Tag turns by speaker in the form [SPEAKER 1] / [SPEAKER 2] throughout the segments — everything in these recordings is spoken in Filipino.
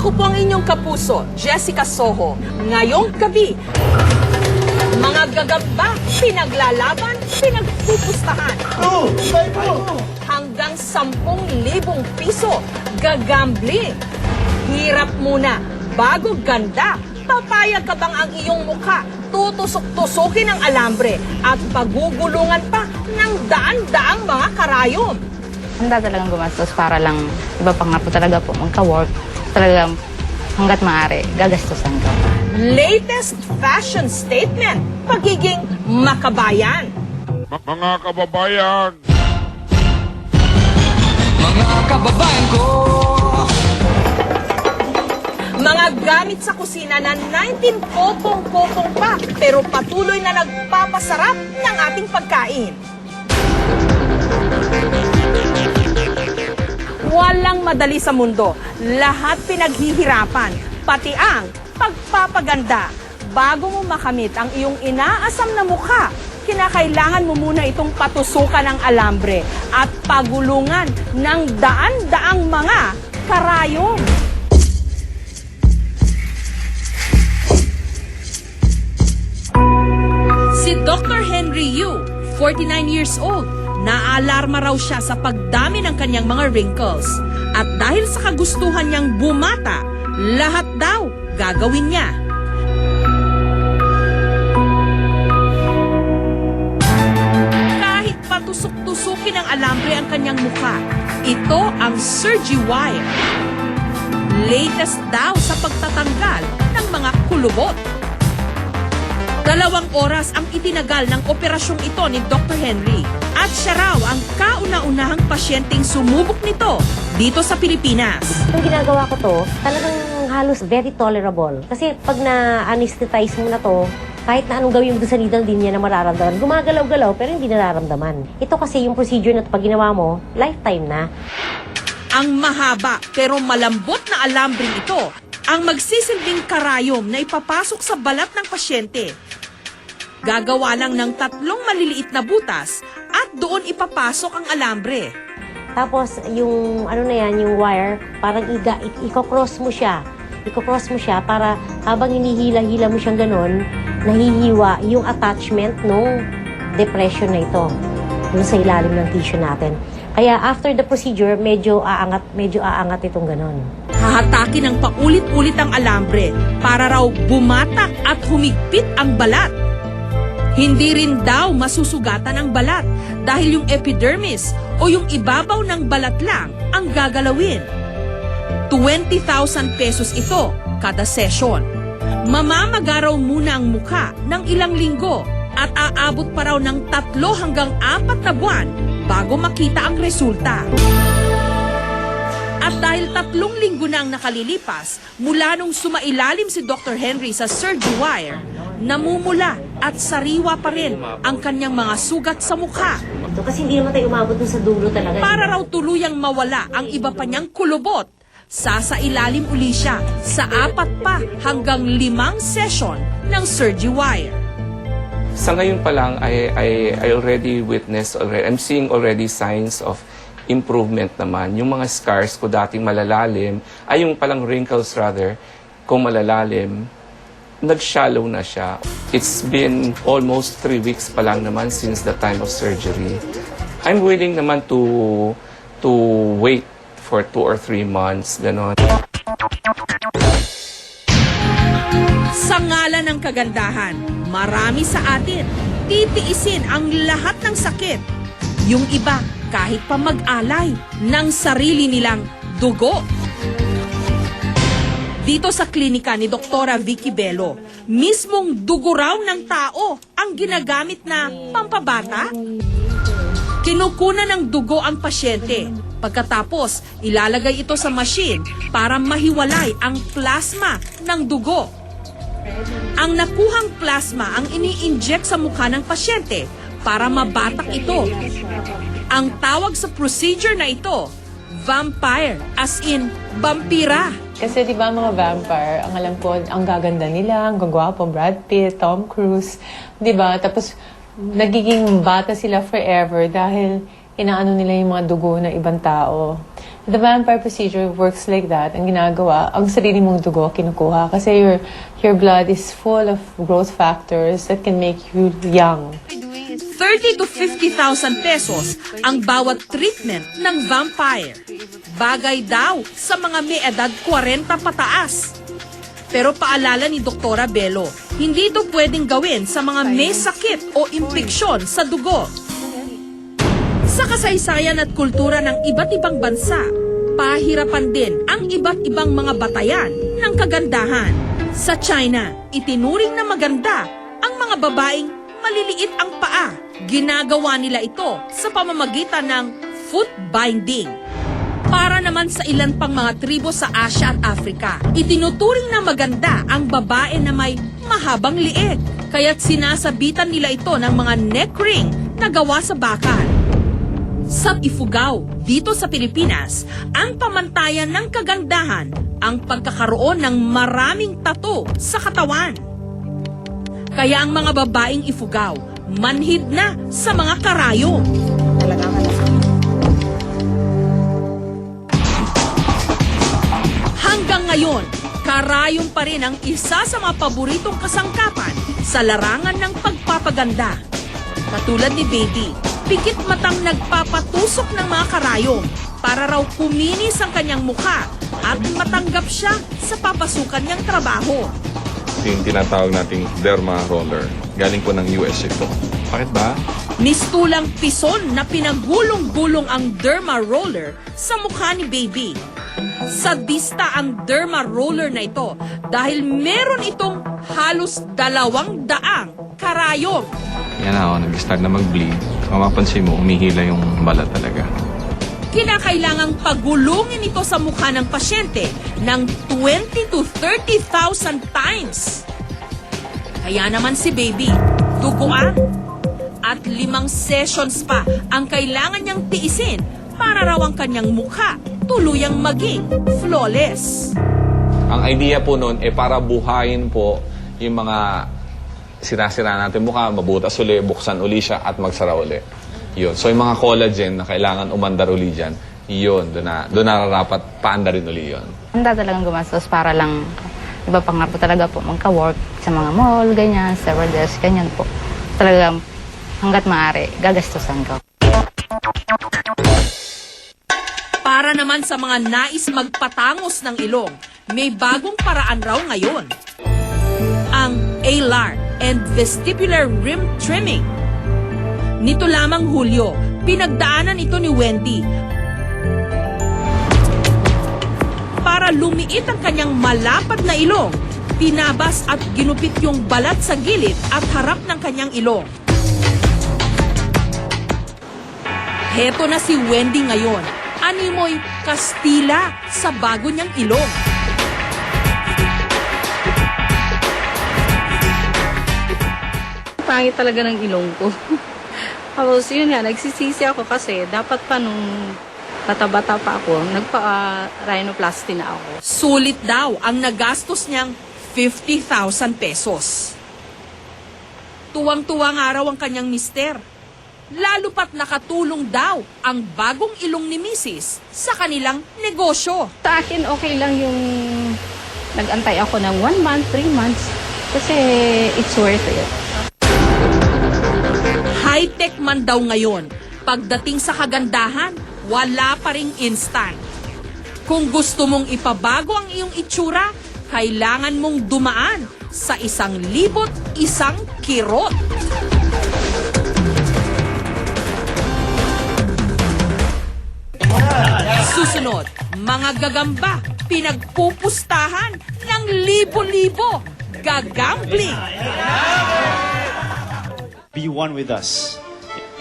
[SPEAKER 1] Ako po ang inyong kapuso, Jessica Soho. Ngayong gabi, mga gagamba, pinaglalaban, pinagpupustahan. Hanggang 10,000 piso, gagambling. Hirap muna, bago ganda. Papayag ka bang ang iyong mukha tutusok-tusukin ng alambre at pagugulungan pa ng daan-daang mga karayom?
[SPEAKER 2] Handa talagang gumastos para lang iba pa nga po talaga po magka-work. Talagang hanggat maaari, gagastusan ko.
[SPEAKER 1] Latest fashion statement, pagiging makabayan.
[SPEAKER 3] Mga kababayan!
[SPEAKER 4] Mga kababayan ko!
[SPEAKER 1] Mga gamit sa kusina na 19 kopong-kopong pa, pero patuloy na nagpapasarap ng ating pagkain. Walang madali sa mundo. Lahat pinaghihirapan, pati ang pagpapaganda. Bago mo makamit ang iyong inaasam na mukha, kinakailangan mo muna itong patusukan ng alambre at pagulungan ng daan-daang mga karayom. Si Dr. Henry Yu, 49 years old, naalarma raw siya sa pagdami ng kanyang mga wrinkles. At dahil sa kagustuhan niyang bumata, lahat daw gagawin niya. Kahit patusok-tusukin ng alambre ang kanyang mukha, ito ang Surgiwire. Latest daw sa pagtatanggal ng mga kulubot. 2 oras ang itinagal ng operasyong ito ni Dr. Henry at siya raw ang kauna-unahang pasyenteng sumubok nito dito sa Pilipinas.
[SPEAKER 5] Yung ginagawa ko to, talagang halos very tolerable. Kasi pag na-anesthetize mo na to, kahit na anong gawin mo sa needle, din niya na mararamdaman. Gumagalaw-galaw pero hindi nararamdaman. Ito kasi yung procedure na pag ginawa mo, lifetime na.
[SPEAKER 1] Ang mahaba pero malambot na alambring ito ang magsisilbing karayom na ipapasok sa balat ng pasyente. Gagawa lang ng 3 maliliit na butas at doon ipapasok ang alambre.
[SPEAKER 5] Tapos yung ano na yan, yung wire, parang i-cross mo siya. I-cross mo siya para habang hinihila-hila mo siyang ganon, nahihiwa yung attachment ng depression na ito dun sa ilalim ng tissue natin. Kaya after the procedure, medyo aangat itong ganon.
[SPEAKER 1] Hahatakin ng paulit-ulit ang alambre para raw bumatak at humigpit ang balat. Hindi rin daw masusugatan ang balat dahil yung epidermis o yung ibabaw ng balat lang ang gagalawin. 20,000 pesos ito kada session. Mamamaga raw muna ang mukha ng ilang linggo at aabot pa raw ng 3 hanggang 4 na buwan bago makita ang resulta. At dahil 3 linggo na ang nakalilipas mula nung sumailalim si Dr. Henry sa Surgiwire, namumula at sariwa pa rin ang kanyang mga sugat sa mukha.
[SPEAKER 5] So, kasi hindi naman tayo umabot dun sa dulo talaga.
[SPEAKER 1] Para raw tuluyang mawala ang iba pa niyang kulubot, sasailalim uli siya sa 4 pa hanggang 5 session ng Surgiwire.
[SPEAKER 6] Sa ngayon pa lang, I already witnessed already. I'm seeing already signs of improvement naman. Yung mga scars ko dating malalalim, ay yung palang wrinkles rather, kung malalalim, nag-shallow na siya. It's been almost 3 weeks pa lang naman since the time of surgery. I'm willing naman to wait for 2 or 3 months, ganon.
[SPEAKER 1] Sa ngalan ng kagandahan, marami sa atin titiisin ang lahat ng sakit. Yung iba, kahit pa mag-alay ng sarili nilang dugo. Dito sa klinika ni Doktora Vicky Bello, mismong dugo raw ng tao ang ginagamit na pampabata. Kinukunan ng dugo ang pasyente. Pagkatapos, ilalagay ito sa machine para mahiwalay ang plasma ng dugo. Ang nakuhang plasma ang ini-inject sa mukha ng pasyente para mabatak ito. Ang tawag sa procedure na ito, vampire, as in vampira.
[SPEAKER 7] Kasi di ba mga vampire, ang alam ko, ang gaganda nila, ang gagwapo, Brad Pitt, Tom Cruise, di ba? Tapos nagiging bata sila forever dahil inaano nila yung mga dugo ng ibang tao. The vampire procedure works like that. Ang ginagawa, ang sarili mong dugo kinukuha kasi your blood is full of growth factors that can make you young.
[SPEAKER 1] 30 to 50,000 pesos ang bawat treatment ng vampire. Bagay daw sa mga may edad 40 pataas. Pero paalala ni Doktora Bello, hindi ito pwedeng gawin sa mga may sakit o impeksyon sa dugo. Sa kasaysayan at kultura ng iba't ibang bansa, pahirapan din ang iba't ibang mga batayan ng kagandahan. Sa China, itinuring na maganda ang mga babaeng maliliit ang paa. Ginagawa nila ito sa pamamagitan ng foot binding. Para naman sa ilan pang mga tribo sa Asia at Africa, itinuturing na maganda ang babae na may mahabang liig. Kaya't sinasabitan nila ito ng mga neck ring na gawa sa bakal. Sa Ifugao, dito sa Pilipinas, ang pamantayan ng kagandahan ang pagkakaroon ng maraming tattoo sa katawan. Kaya ang mga babaeng Ifugao, manhid na sa mga karayom. Hanggang ngayon, karayom pa rin ang isa sa mga paboritong kasangkapan sa larangan ng pagpapaganda. Katulad ni Baby, pikit matang nagpapatusok ng mga karayom para raw kuminis ang kanyang mukha at matanggap siya sa papasukan niyang trabaho.
[SPEAKER 8] Yung tinatawag nating derma roller. Galing po ng US ito. Bakit ba?
[SPEAKER 1] Mistulang pison na pinagulong-gulong ang derma roller sa mukha ni Baby. Sadista ang derma roller na ito dahil meron itong halos 200 karayom.
[SPEAKER 8] Yan ako, nag-start na mag-bleed. Mapapansin mo, umihila yung balat talaga.
[SPEAKER 1] Kinakailangang pagulungin ito sa mukha ng pasyente ng 20 to 30,000 times. Kaya naman si Baby, duguan. At 5 sessions pa ang kailangan niyang tiisin para raw ang kanyang mukha tuluyang maging flawless.
[SPEAKER 9] Ang idea po noon para buhayin po yung mga sinasira natin mukha, mabutas uli, buksan uli siya at magsara uli. Yun. So yung mga collagen na kailangan umandar uli dyan, yun, doon nararapat paandarin uli yun.
[SPEAKER 2] Handa talagang gumastos para lang, iba pa nga po talaga po magka-work sa mga mall, ganyan, stewardess, ganyan po. Talagang hanggat maaari, gagastusan ko.
[SPEAKER 1] Para naman sa mga nais magpatangos ng ilong, may bagong paraan raw ngayon. Ang alar and vestibular rim trimming. Nito lamang Hulyo, pinagdaanan ito ni Wendy para lumiit ang kanyang malapad na ilong. Tinabas at ginupit yung balat sa gilid at harap ng kanyang ilong. Heto na si Wendy ngayon, animoy Kastila sa bago niyang ilong.
[SPEAKER 10] Pangit talaga ng ilong ko. Tapos yun nga, nagsisisi ako kasi dapat pa nung bata-bata pa ako, nagpa-rhinoplasty na ako.
[SPEAKER 1] Sulit daw ang nagastos niyang 50,000 pesos. Tuwang-tuwa nga raw ang kanyang mister. Lalo pat nakatulong daw ang bagong ilong ni Mrs. sa kanilang negosyo.
[SPEAKER 10] Sa akin, okay lang yung nag-antay ako ng 1 month, 3 months kasi it's worth it.
[SPEAKER 1] High-tech man daw ngayon. Pagdating sa kagandahan, wala pa ring instant. Kung gusto mong ipabago ang iyong itsura, kailangan mong dumaan sa 1,001 kirot. Susunod, mga gagamba, pinagpupustahan ng libo-libo. Gagambling!
[SPEAKER 11] Be one with us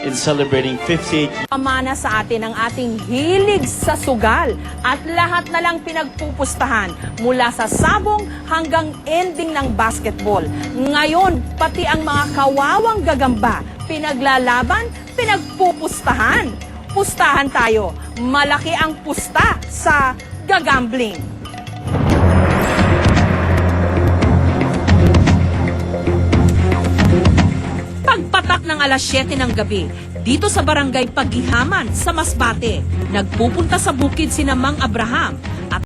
[SPEAKER 11] in celebrating 58
[SPEAKER 1] Pamana sa atin ang ating hilig sa sugal at lahat na lang pinagpupustahan mula sa sabong hanggang ending ng basketball. Ngayon, pati ang mga kawawang gagamba, pinaglalaban, pinagpupustahan. Pustahan tayo. Malaki ang pusta sa gagambling. Pagpatak ng alas 7 ng gabi, Dito sa barangay Paghihaman sa Masbate, nagpupunta sa bukid sina Mang Abraham